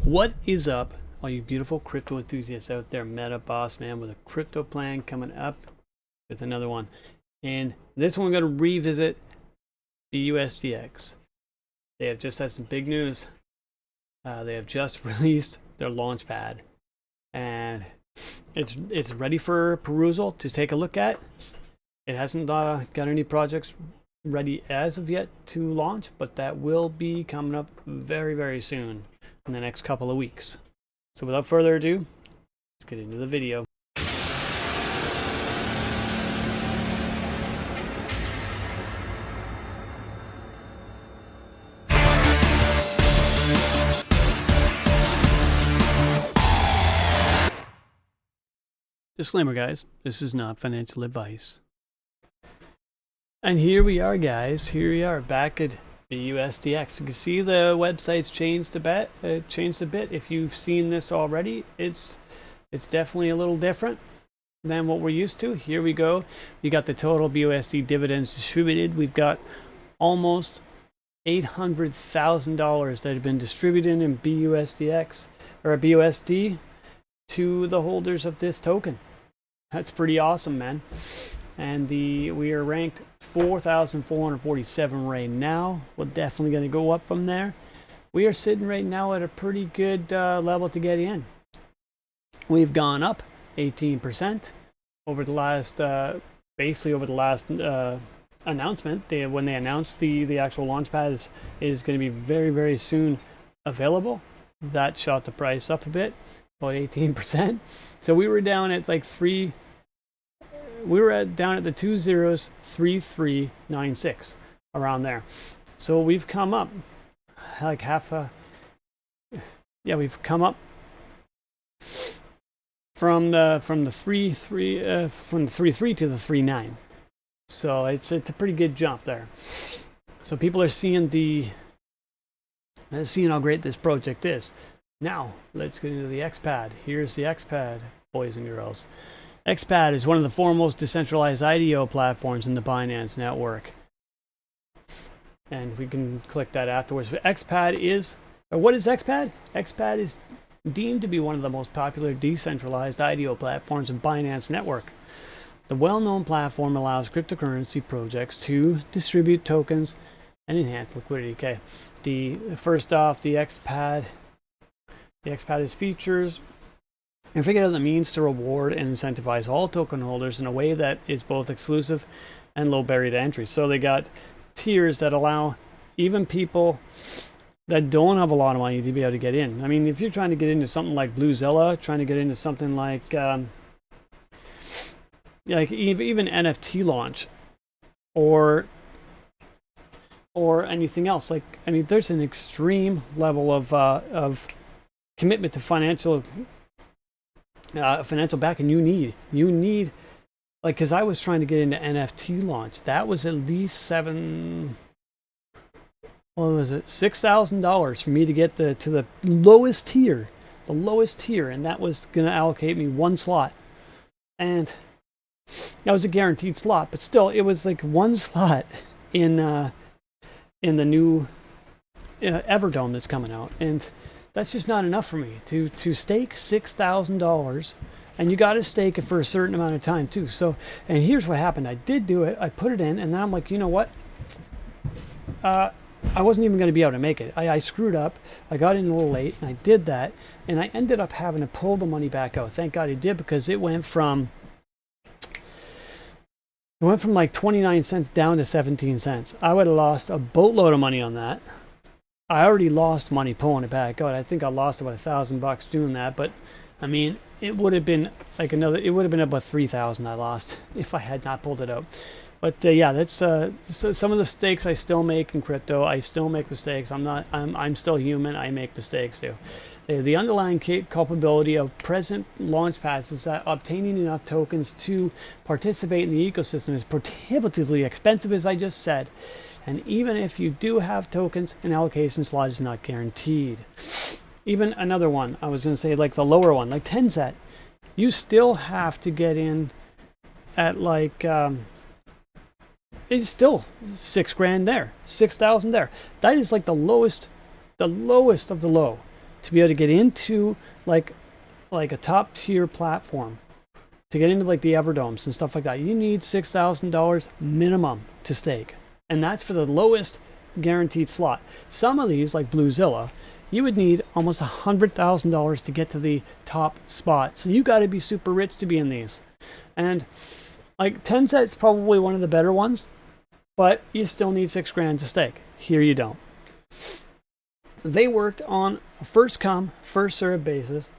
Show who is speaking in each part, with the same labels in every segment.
Speaker 1: What is up, all you beautiful crypto enthusiasts out there? Meta Boss Man with a crypto plan coming up with another one. And this one, we're going to revisit BUSDX. They have just had some big news. They have just released their launch pad, and it's ready for perusal to take a look at. It hasn't got any projects ready as of yet to launch, but that will be coming up very, very soon in the next couple of weeks. So without further ado, let's get into the video. Disclaimer, guys, this is not financial advice. And here we are, guys. Here we are back at BUSDX. You can see the website's changed a bit. If you've seen this already, it's definitely a little different than what we're used to. Here we go. We got the total BUSD dividends distributed. We've got almost $800,000 that have been distributed in BUSDX or BUSD to the holders of this token. That's pretty awesome, man. And we are ranked 4,447 right now. We're definitely going to go up from there. We are sitting right now at a pretty good level to get in. We've gone up 18% over the last, basically over the last announcement. When they announced the actual launchpad is going to be very, very soon available. That shot the price up a bit, about 18%. So we were down at like down at the 203396 around there. So we've come up like we've come up from the 3.3 to the 3.9. So it's a pretty good jump there. So people are seeing how great this project is. Now let's get into the X Pad. Here's the X Pad, boys and girls. XPad is one of the foremost decentralized IDO platforms in the Binance network. And we can click that afterwards. But XPad is, or what is XPad? XPad is deemed to be one of the most popular decentralized IDO platforms in Binance network. The well-known platform allows cryptocurrency projects to distribute tokens and enhance liquidity. Okay, first off, the XPad is features and figure out the means to reward and incentivize all token holders in a way that is both exclusive and low barrier to entry. So they got tiers that allow even people that don't have a lot of money to be able to get in. I mean, if you're trying to get into something like Bluezilla, trying to get into something like even NFT launch or anything else, like, I mean, there's an extreme level of commitment to financial backing you need, like, because I was trying to get into NFT launch. That was at least $6,000 for me to get to the lowest tier, and that was going to allocate me one slot, and that was a guaranteed slot, but still it was like one slot in the new Everdome that's coming out, and that's just not enough for me to stake $6,000, and you got to stake it for a certain amount of time too. So, and here's what happened: I did do it, I put it in, and then I'm like, you know what? I wasn't even going to be able to make it. I screwed up. I got in a little late, and I did that, and I ended up having to pull the money back out. Thank God I did, because it went from like 29 cents down to 17 cents. I would have lost a boatload of money on that. I already lost money pulling it back out. I think I lost about $1,000 doing that, but I mean, it would have been like it would have been about 3,000 I lost if I had not pulled it out. But yeah, that's so some of the mistakes I still make in crypto. I still make mistakes. I'm still human. I make mistakes too. The underlying culpability of present launch pads is that obtaining enough tokens to participate in the ecosystem is prohibitively expensive, as I just said. And even if you do have tokens, an allocation slot is not guaranteed. Even another one, I was going to say, like the lower one, like Tenzet, you still have to get in at like it's still $6,000 there, 6,000 there. That is like the lowest of the low to be able to get into like a top tier platform, to get into like the Everdomes and stuff like that, you need $6,000 minimum to stake. And that's for the lowest guaranteed slot. Some of these, like Bluezilla, you would need almost $100,000 to get to the top spot. So you got to be super rich to be in these. And like Tenset's probably one of the better ones, but you still need $6,000 to stake. Here you don't. They worked on a first come, first served basis,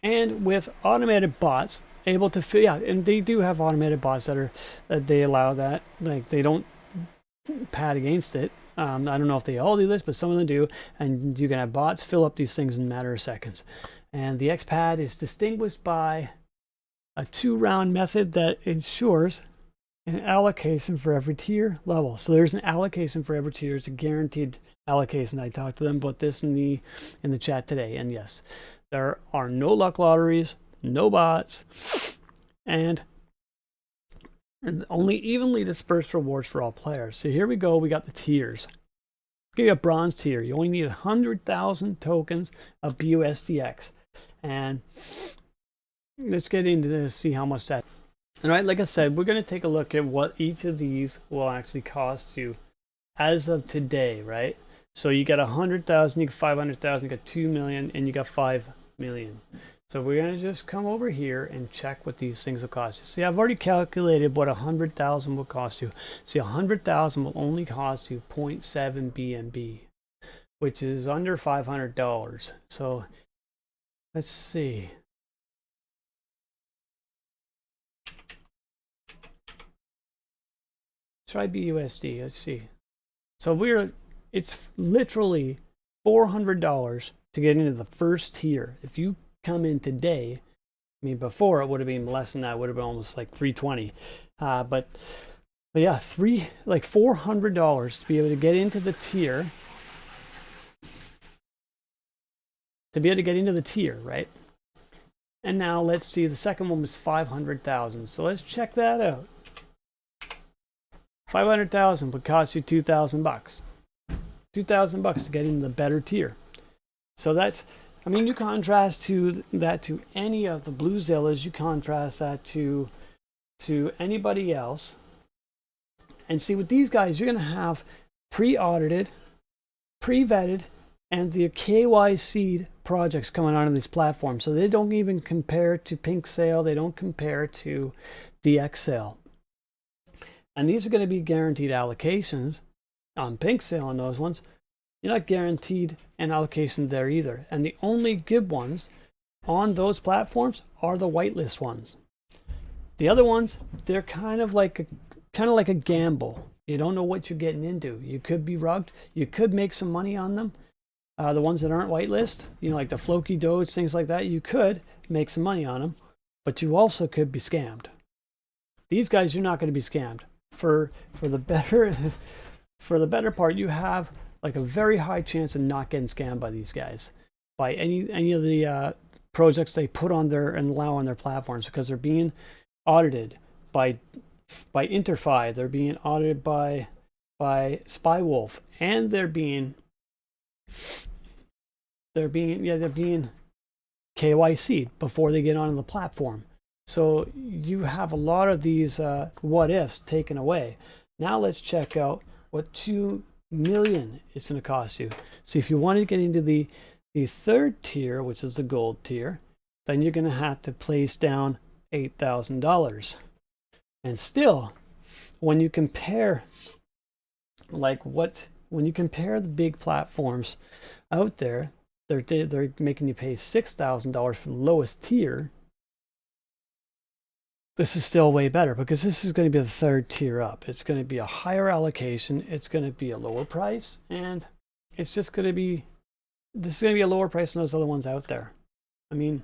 Speaker 1: and with automated bots able to and they do have automated bots that they allow that. Like, they don't pad against it. I don't know if they all do this, but some of them do. And you can have bots fill up these things in a matter of seconds. And the XPad is distinguished by a 2-round method that ensures an allocation for every tier level. So there's an allocation for every tier. It's a guaranteed allocation. I talked to them about this in the chat today. And yes, there are no luck lotteries, no bots, and only evenly dispersed rewards for all players. So here we go. We got the tiers. Give you a bronze tier. You only need 100,000 tokens of BUSDX. And let's get into this, see how much that. All right, like I said, we're going to take a look at what each of these will actually cost you as of today, right? So you got 100,000, you got 500,000, you got 2 million, and you got 5 million. So we're going to just come over here and check what these things will cost you. See, I've already calculated what 100,000 will cost you. See, 100,000 will only cost you 0.7 BNB, which is under $500. So let's see. Try BUSD. Let's see. So it's literally $400 to get into the first tier. If you come in today, I mean, before it would have been less than that. It would have been almost like $320. But yeah, $400 to be able to get into the tier. To be able to get into the tier, right? And now let's see. The second one was 500,000. So let's check that out. 500,000 would cost you $2,000. $2,000 to get into the better tier. So that's, I mean, you contrast that to any of the Bluezillas, you contrast that to anybody else. And see, with these guys, you're going to have pre-audited, pre-vetted, and the KYC projects coming out on these platforms. So they don't even compare to Pink Sale. They don't compare to DX Sale. And these are going to be guaranteed allocations on Pink Sale on those ones. You're not guaranteed an allocation there either. And the only good ones on those platforms are the whitelist ones. The other ones, they're kind of like a gamble. You don't know what you're getting into. You could be rugged. You could make some money on them. The ones that aren't whitelist, like the Floki Doge, things like that, you could make some money on them, but you also could be scammed. These guys, you're not going to be scammed. For the better part, you have like a very high chance of not getting scammed by these guys, by any of the projects they put on their and allow on their platforms, because they're being audited by Interfi, they're being audited by Spywolf, and they're being KYC'd before they get onto the platform. So you have a lot of these what ifs taken away. Now let's check out what 2 million is going to cost you. So if you want to get into the third tier, which is the gold tier, then you're going to have to place down $8,000. And still, when you compare the big platforms out there, they're making you pay $6,000 for the lowest tier. This is still way better, because this is going to be the third tier up. It's going to be a higher allocation. It's going to be a lower price, and this is going to be a lower price than those other ones out there. I mean,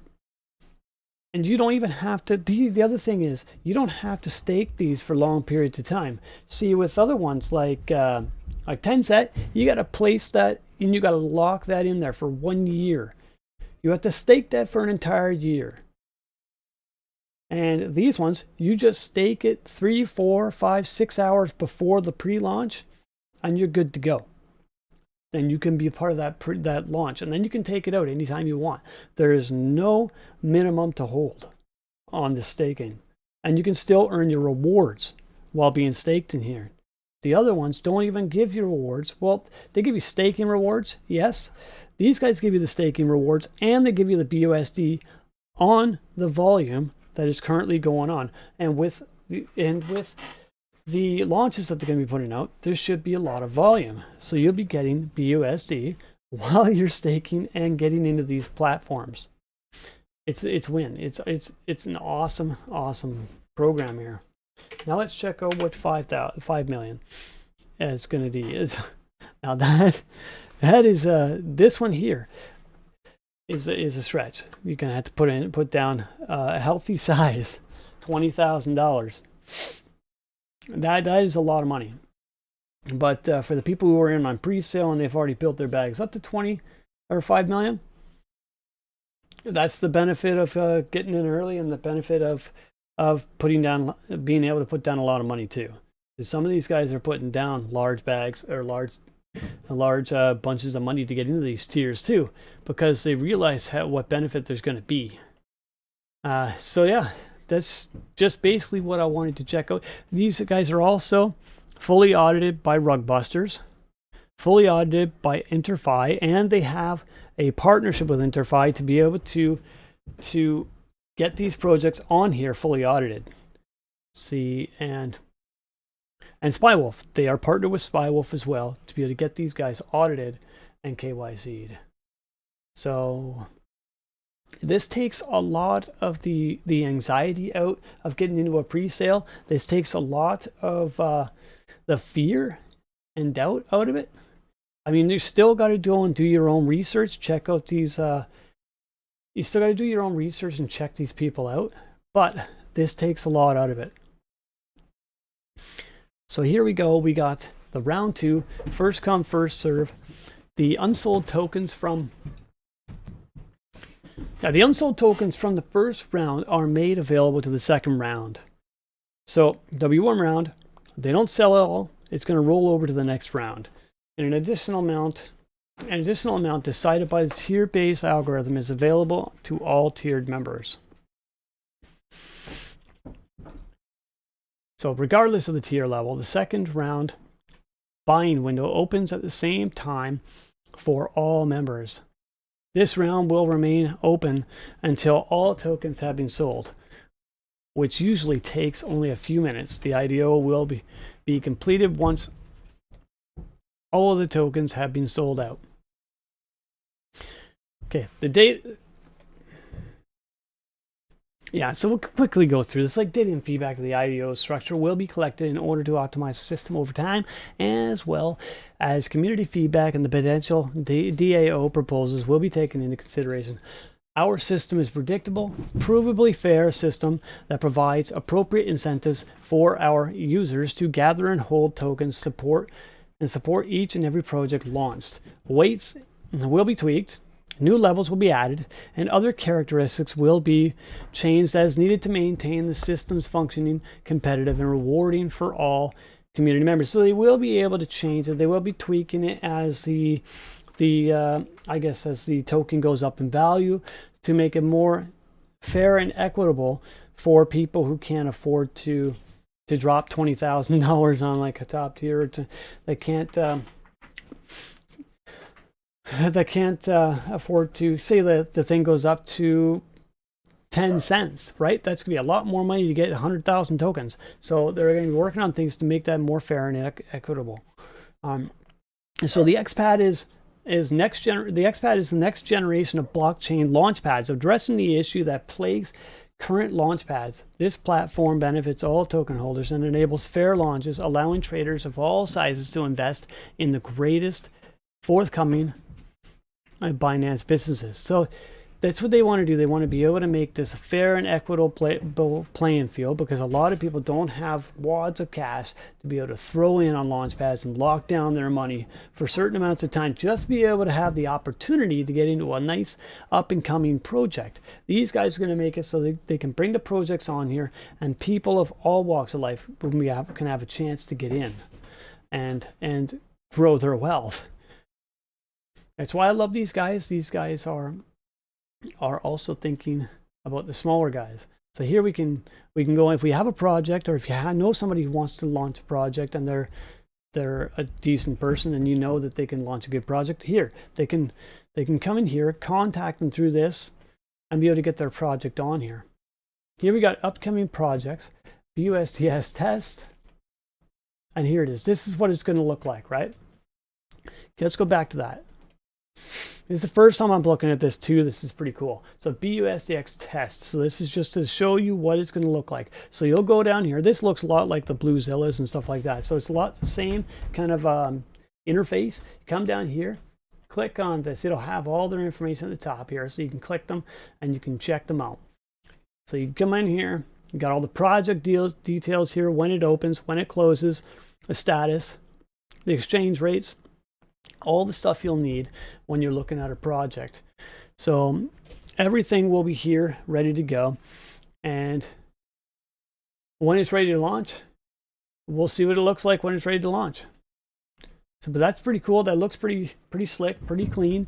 Speaker 1: and you don't even have to. The other thing is, you don't have to stake these for long periods of time. See, with other ones like Tenset, you got to place that and you got to lock that in there for 1 year. You have to stake that for an entire year. And these ones, you just stake it 3, 4, 5, 6 hours before the pre-launch, and you're good to go. then you can be a part of that launch, and then you can take it out anytime you want. There is no minimum to hold on the staking, and you can still earn your rewards while being staked in here. The other ones don't even give you rewards. Well, they give you staking rewards, yes. These guys give you the staking rewards, and they give you the BUSD on the volume that is currently going on. And with the launches that they're going to be putting out, there should be a lot of volume. So you'll be getting BUSD while you're staking and getting into these platforms. It's win. It's an awesome program here. Now let's check out what 5 million is going to be. Now that is this one here is a stretch. You're gonna have to put down a healthy size, $20,000. That is a lot of money. But for the people who are in on pre-sale and they've already built their bags up to 20 or 5 million, that's the benefit of getting in early, and the benefit of being able to put down a lot of money too. Some of these guys are putting down large bags or large bunches of money to get into these tiers too, because they realize what benefit there's going to be. So yeah, that's just basically what I wanted to check out. These guys are also fully audited by Rugbusters, fully audited by InterFi, and they have a partnership with InterFi to be able to get these projects on here fully audited. See, and SpyWolf, they are partnered with SpyWolf as well to be able to get these guys audited and KYC'd. So this takes a lot of the anxiety out of getting into a pre-sale. This takes a lot of the fear and doubt out of it. I mean, you still got to go and do your own research, check out these. You still got to do your own research and check these people out, but this takes a lot out of it. So here we go. We got the round 2, first come, first serve. The unsold tokens from the first round are made available to the second round. So W1 round, they don't sell it all. It's going to roll over to the next round. And an additional amount decided by the tier-based algorithm is available to all tiered members. So regardless of the tier level, the second round buying window opens at the same time for all members. This round will remain open until all tokens have been sold, which usually takes only a few minutes. The IDO will be completed once all of the tokens have been sold out. Okay, the date. Yeah, so we'll quickly go through this. Like, data and feedback of the IDO structure will be collected in order to optimize the system over time, as well as community feedback and the potential DAO proposals will be taken into consideration. Our system is predictable, provably fair system that provides appropriate incentives for our users to gather and hold tokens, support each and every project launched. Weights will be tweaked. New levels will be added, and other characteristics will be changed as needed to maintain the system's functioning, competitive, and rewarding for all community members. So they will be able to change it. They will be tweaking it as as the token goes up in value to make it more fair and equitable for people who can't afford to drop $20,000 on like a top tier. They can't afford to, say that the thing goes up to 10 cents, right? That's going to be a lot more money to get 100,000 tokens. So they're going to be working on things to make that more fair and equitable. So the XPad is the XPad is the next generation of blockchain launchpads, addressing the issue that plagues current launchpads. This platform benefits all token holders and enables fair launches, allowing traders of all sizes to invest in the greatest forthcoming Binance businesses. So that's what they want to do. They want to be able to make this a fair and equitable playing field, because a lot of people don't have wads of cash to be able to throw in on launchpads and lock down their money for certain amounts of time, just to be able to have the opportunity to get into a nice up and coming project. These guys are going to make it so they can bring the projects on here, and people of all walks of life can have a chance to get in and grow their wealth. That's why I love these guys. These guys are also thinking about the smaller guys. So here we can go, if we have a project, or if you know somebody who wants to launch a project and they're a decent person and you know that they can launch a good project, here they can come in here, contact them through this, and be able to get their project on here. Here we got upcoming projects, BUSDX test, and here it is. This is what it's going to look like, right? Okay, let's go back to that. This is the first time I'm looking at this too. This is pretty cool. So BUSDX test. So this is just to show you what it's going to look like. So you'll go down here. This looks a lot like the Bluezillas and stuff like that. So it's a lot the same kind of interface. You come down here, click on this. It'll have all their information at the top here. So you can click them and you can check them out. So you come in here. You got all the project details here, when it opens, when it closes, the status, the exchange rates, all the stuff you'll need when you're looking at a project. So everything will be here ready to go, and when it's ready to launch, we'll see what it looks like when it's ready to launch. So, but that's pretty cool. That looks pretty slick, pretty clean.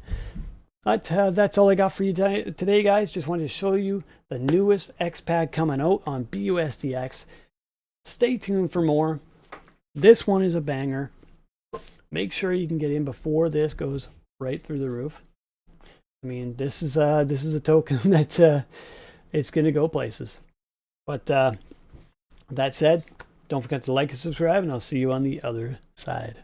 Speaker 1: But that's all I got for you today, guys. Just wanted to show you the newest XPad coming out on BUSDX. Stay tuned for more. This one is a banger. Make sure you can get in before this goes right through the roof. I mean, this is a token that it's going to go places. But that said, don't forget to like and subscribe, and I'll see you on the other side.